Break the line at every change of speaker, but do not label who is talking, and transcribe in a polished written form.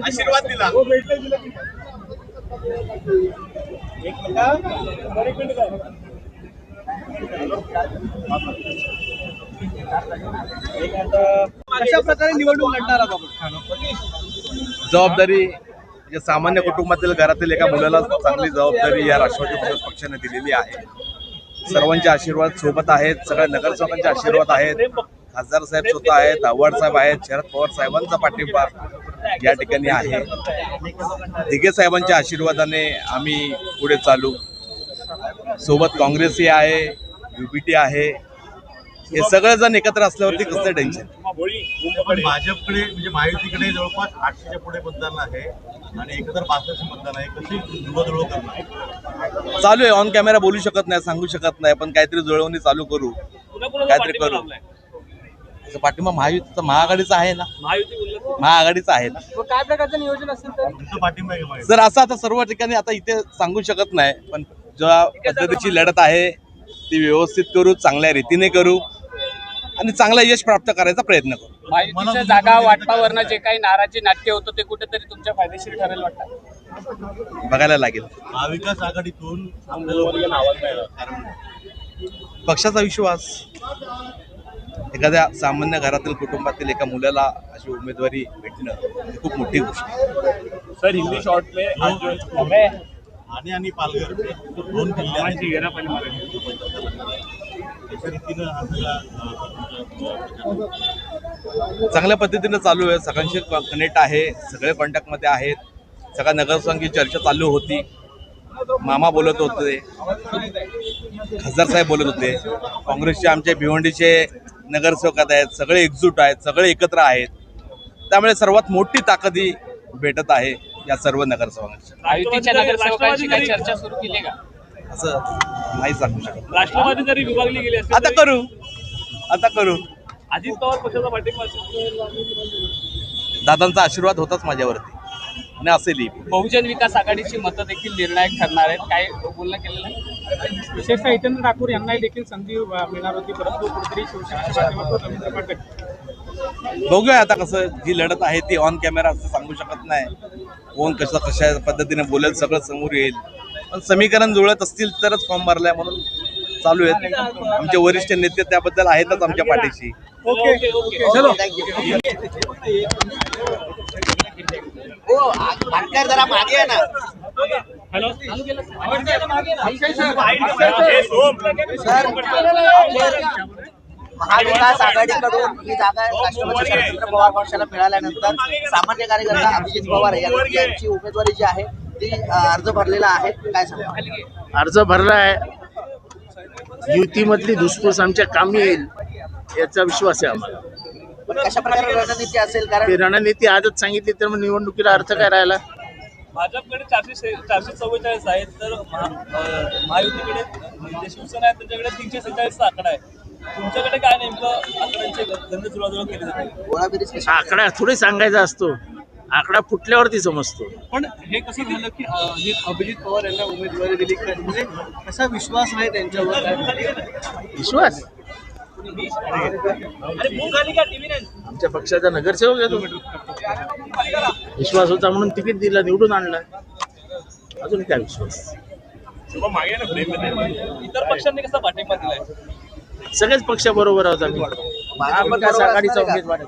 आशीर्वाद दिला.
कशा प्रकारे निवडणूक लढणार आहात आपण?
जबाबदारी म्हणजे सामान्य कुटुंबातील घरातील एका मुलाला चांगली जबाबदारी या राष्ट्रवादी काँग्रेस पक्षाने दिलेली आहे. सर्वांचे आशीर्वाद सोबत आहेत, सगळ्या नगरसेवकांचे आशीर्वाद आहेत, खासदार साहेब स्वतः आहेत, आव्हाड साहेब आहेत, शरद पवार साहेबांचा पाठिंबा या ठिकाणी आहे. दिघे साहेबांच्या आशीर्वादाने आम्ही पुढे चालू. सोबत काँग्रेसही आहे, UBT आहे. हे सगळं जण एकत्र असल्यावरती कसं टेन्शन.
भाजपकडे म्हणजे महायुतीकडे जवळपास 800च्या पुढे मतदान आहे आणि 1062 मतदान आहे. कशी जुळवजुळव करणार?
चालू आहे. ऑन कॅमेरा बोलू शकत नाही, सांगू शकत नाही, पण काहीतरी जुळवणी चालू करू, काहीतरी करू. पाठिंबा महायुतीचा महाआघाडीचा आहे ना, महाआघाडीचा आहे ना.
काय प्रकारचं नियोजन असेल तर
तुमचा पाठिंबा आहे का?
जर असं आता सर्व ठिकाणी आता इथे सांगू शकत नाही, पण ज्या पद्धतीची लढत आहे ती व्यवस्थित करू, चांगल्या रीतीने करू आणि चांगला यश प्राप्त करायचा प्रयत्न करू.
महायुतीच्या जागा वाटपावरनं जे काही नाराजी नाट्य होतं ते कुठेतरी तुमच्या फायदेशीर ठरेल वाटतं?
बघायला लागेल.
महाविकास आघाडीतून कारण
पक्षाचा विश्वास, एखाद्या सामान्य घरातील कुटुंबातील एका मुलाला अशी उमेदवारी भेटणं ही खूप मोठी गोष्ट आहे.
सर हिंदी शॉर्ट में
आणि पालघर 2 जिल्ह्यांची
चांगल्या पद्धतीनं चालू आहे. सगळ्यांशी कनेक्ट आहे, सगळे कॉन्टॅक्टमध्ये आहेत. सगळ्या नगरसेवकांची चर्चा चालू होती. मामा बोलत होते, खासदार साहेब बोलत होते, काँग्रेसचे आमचे भिवंडीचे नगरसेवक आहेत, सगळे एकजूट आहेत, सगळे एकत्र आहेत. त्यामुळे सर्वात मोठी ताकद ही भेटत आहे या सर्व नगरसेवकांची.
महायुतीच्या नगरसेवकांची काही चर्चा सुरू केली का?
असं नाही सांगू शकत.
राष्ट्रवादी जरी विभागली गेली असली
आता करू.
अजित पवार पक्षाचा पाठिंबा असेल.
दादांचा आशीर्वाद होताच माझ्यावरती आणि असेलही.
बहुजन विकास आघाडीची मतं देखील निर्णायक ठरणार आहेत, काय बोलणं केलेलं आहे?
विशेषतः हितेंद्र ठाकूर यांनाही देखील संधी मिळणार होती, परंतु कुठेतरी शिवसेनेच्या माध्यमातून रवींद्र पाटील.
बघूया आता कसं. जी लढत आहे ती ऑन कॅमेरा असं सांगू शकत नाही. कोण कशा पद्धतीने बोलेल सगळं समोर येईल. पण समीकरण जुळत असतील तरच फॉर्म भरलाय म्हणून चालू आहेत. आमचे वरिष्ठ नेते त्याबद्दल आहेतच आमच्या पाठीशी.
ओके चलो.
जरा मागे आहे ना.
हॅलो
महाविकास आघाडीकडून ही जागा राष्ट्रवादी शरद पवार पक्षाला मिळाल्यानंतर सामान्य कार्यकर्ता अभिजित पवार यांची उमेदवारी जी आहे ती अर्ज भरलेला आहे. काय सांगा?
अर्ज भरला आहे. युतीमधली धुसफूस आमच्या कामी येईल याचा विश्वास आहे आम्हाला.
पण कशा प्रकारे रणनीती असेल? कारण
ती रणनीती आजच सांगितली तर मग निवडणुकीला अर्थ काय राहिला?
भाजपकडे 444 आहेत, तर महायुतीकडे जे शिवसेना आहे त्यांच्याकडे 347चा आकडा आहे. तुमच्याकडे काय नेमकं आकड्यांचे गंध जुळवाजुळव केली जाते?
गोळाबेरीज कशी?
आकडा थोडी सांगायचा असतो, आकडा फुटल्यावरती समजतो.
पण हे कसं झालं की अभिजित पवार यांना उमेदवारी दिली, म्हणजे कसा विश्वास आहे त्यांच्यावर?
विश्वास आमच्या पक्षाचा नगरसेवक आहे तो. विश्वास होता म्हणून तिकीट दिला, निवडून आणला. अजून काय विश्वास?
इतर पक्षांनी कसा पाठिंबा दिलाय?
सगळेच पक्ष बरोबर आहोत आम्ही. महाविकास आघाडीचा उमेदवार आहे.